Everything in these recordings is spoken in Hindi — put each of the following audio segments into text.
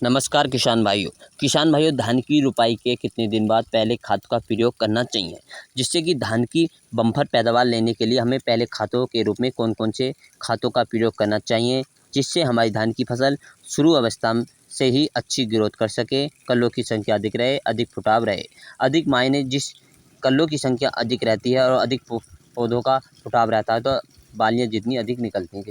नमस्कार किसान भाइयों धान की रुपाई के कितने दिन बाद पहले खाद का प्रयोग करना चाहिए जिससे कि धान की बम्पर पैदावार लेने के लिए हमें पहले खादों के रूप में कौन कौन से खादों का प्रयोग करना चाहिए जिससे हमारी धान की फसल शुरू अवस्था से ही अच्छी ग्रोथ कर सके, कल्लों की संख्या अधिक रहे, अधिक फुटाव रहे। अधिक मायने जिस कल्लों की संख्या अधिक रहती है और अधिक पौधों का फुटाव रहता है तो बालियाँ जितनी अधिक निकलती हैं।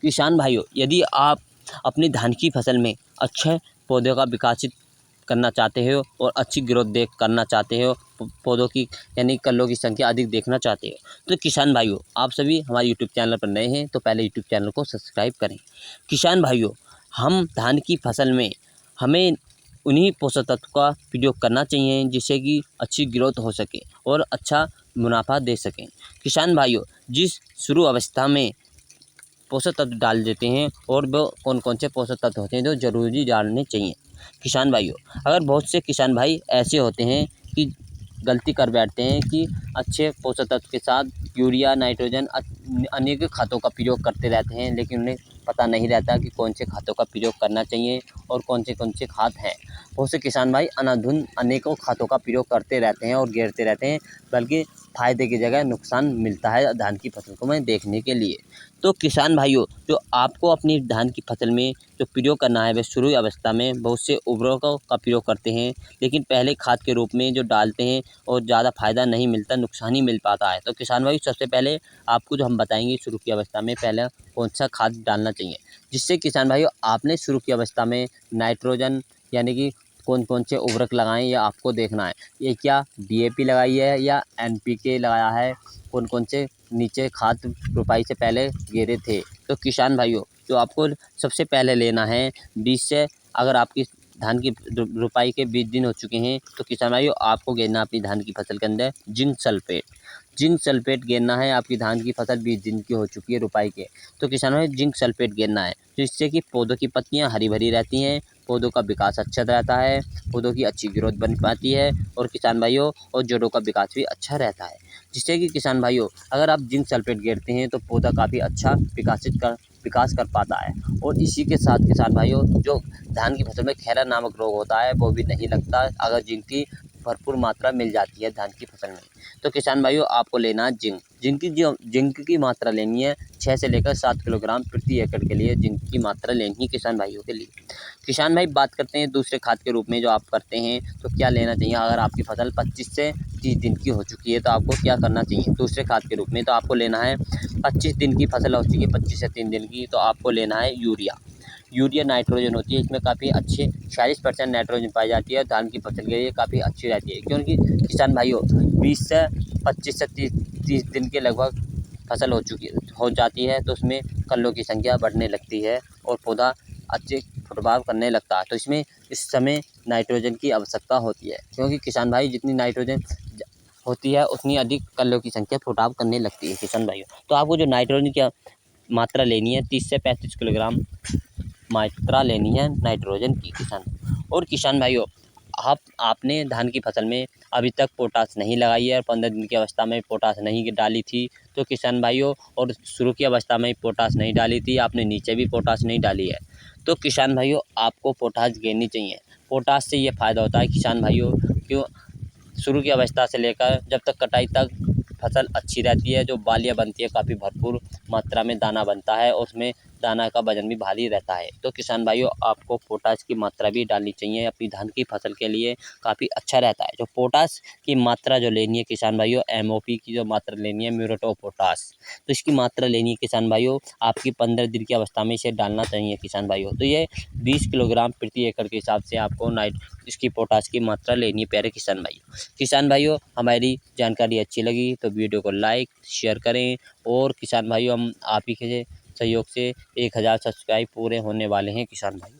किसान भाइयों यदि आप अपनी धान की फसल में अच्छे पौधों का विकासित करना चाहते हो और अच्छी ग्रोथ करना चाहते हो, पौधों की यानी कल्लों की संख्या अधिक देखना चाहते हो, तो किसान भाइयों आप सभी हमारे यूट्यूब चैनल पर नए हैं तो पहले यूट्यूब चैनल को सब्सक्राइब करें। किसान भाइयों हम धान की फसल में हमें उन्हीं पोषक तत्व का प्रयोग करना चाहिए जिससे कि अच्छी ग्रोथ हो सके और अच्छा मुनाफा दे सकें। किसान भाइयों जिस शुरू अवस्था में पोषक तत्व डाल देते हैं और वो कौन कौन से पोषक तत्व होते हैं जो ज़रूरी डालने चाहिए। किसान भाइयों अगर बहुत से किसान भाई ऐसे होते हैं कि गलती कर बैठते हैं कि अच्छे पोषक तत्व के साथ यूरिया, नाइट्रोजन अनेक खादों का प्रयोग करते रहते हैं, लेकिन उन्हें पता नहीं रहता कि कौन से खादों का प्रयोग करना चाहिए और कौन से खाद हैं। बहुत से किसान भाई अनाधुन अनेकों खादों का प्रयोग करते रहते हैं और घेरते रहते हैं, बल्कि फ़ायदे की जगह नुकसान मिलता है धान की फसल को मैं देखने के लिए। तो किसान भाइयों जो आपको अपनी धान की फसल में जो प्रयोग करना है वह शुरू अवस्था में बहुत से उर्वरकों का प्रयोग करते हैं, लेकिन पहले खाद के रूप में जो डालते हैं और ज़्यादा फ़ायदा नहीं मिलता, नुकसान ही मिल पाता है। तो किसान भाई सबसे पहले आपको जो हम बताएंगे शुरू की अवस्था में पहले कौन सा खाद डालना चाहिए, जिससे किसान भाइयों आपने शुरू की अवस्था में नाइट्रोजन यानी कि कौन कौन से उर्वरक लगाएं या आपको देखना है, ये क्या DAP लगाई है या NPK लगाया है, कौन कौन से नीचे खाद रुपाई से पहले घेरे थे। तो किसान भाइयों जो आपको सबसे पहले लेना है 20 से, अगर आपकी धान की रुपाई के 20 दिन हो चुके हैं तो किसान भाइयों आपको घेरना अपनी धान की फसल के अंदर जिंक सल्फेट घेरना है। आपकी धान की फसल 20 दिन की हो चुकी है रुपाई के, तो किसान भाई जिंक सल्फेट घेरना है जिससे कि पौधों की पत्तियां हरी भरी रहती हैं, पौधों का विकास अच्छा रहता है, पौधों की अच्छी ग्रोथ बन पाती है और किसान भाइयों और जड़ों का विकास भी अच्छा रहता है। जिससे कि किसान भाइयों अगर आप जिंक सल्फेट घेरते हैं तो पौधा काफ़ी अच्छा विकास कर पाता है और इसी के साथ किसान भाइयों जो धान की फसल में खैरा नामक रोग होता है वो भी नहीं लगता अगर जिंक की भरपूर मात्रा मिल जाती है धान की फसल में। तो किसान भाइयों आपको लेना है जिंक की मात्रा लेनी है 6 से लेकर 7 किलोग्राम प्रति एकड़ के लिए जिंक की मात्रा लेनी है किसान भाइयों के लिए। किसान भाई बात करते हैं दूसरे खाद के रूप में जो आप करते हैं तो क्या लेना चाहिए। अगर आपकी फसल 25 से 30 दिन की हो चुकी है तो आपको क्या करना चाहिए दूसरे खाद के रूप में, तो आपको लेना है 25 दिन की फसल हो चुकी है 25 से 3 दिन की, तो आपको लेना है यूरिया नाइट्रोजन होती है, इसमें काफ़ी अच्छे 40% नाइट्रोजन पाई जाती है, धान की फसल के लिए काफ़ी अच्छी रहती है क्योंकि किसान भाइयों 20 से 25 से 30 दिन के लगभग फसल हो जाती है तो उसमें कल्लों की संख्या बढ़ने लगती है और पौधा अच्छे फुटवाव करने लगता है। तो इसमें इस समय नाइट्रोजन की आवश्यकता होती है क्योंकि किसान भाई जितनी नाइट्रोजन होती है उतनी अधिक कल्लों की संख्या फुटाव करने लगती है किसान भाइयों। तो आपको जो नाइट्रोजन की मात्रा लेनी है 30 से 35 किलोग्राम मात्रा लेनी है नाइट्रोजन की किसान भाइयों आपने धान की फसल में अभी तक पोटास नहीं लगाई है और 15 दिन की अवस्था में पोटास नहीं डाली थी तो किसान भाइयों और शुरू की अवस्था में पोटास नहीं डाली थी, आपने नीचे भी पोटास नहीं डाली है तो किसान भाइयों आपको पोटास घेरनी चाहिए। पोटास से ये फ़ायदा होता है किसान भाइयों क्यों शुरू की अवस्था से लेकर जब तक कटाई तक फसल अच्छी रहती है, जो बालियाँ बनती है काफ़ी भरपूर मात्रा में दाना बनता है और उसमें दाना का वजन भी भारी रहता है। तो किसान भाइयों आपको पोटास की मात्रा भी डालनी चाहिए अपनी धान की फसल के लिए, काफ़ी अच्छा रहता है। जो पोटास की मात्रा जो लेनी है किसान भाइयों MOP की जो मात्रा लेनी है म्यूरेट ऑफ पोटास, तो इसकी मात्रा लेनी है किसान भाइयों आपकी 15 दिन की अवस्था में इसे डालना चाहिए किसान भाइयों। तो ये 20 किलोग्राम प्रति एकड़ के हिसाब से आपको इसकी पोटास की मात्रा लेनी है प्यारे किसान भाइयों हमारी जानकारी अच्छी लगी तो वीडियो को लाइक शेयर करें और किसान भाइयों हम आप ही के सहयोग से 1000 सब्सक्राइब पूरे होने वाले हैं किसान भाइयों।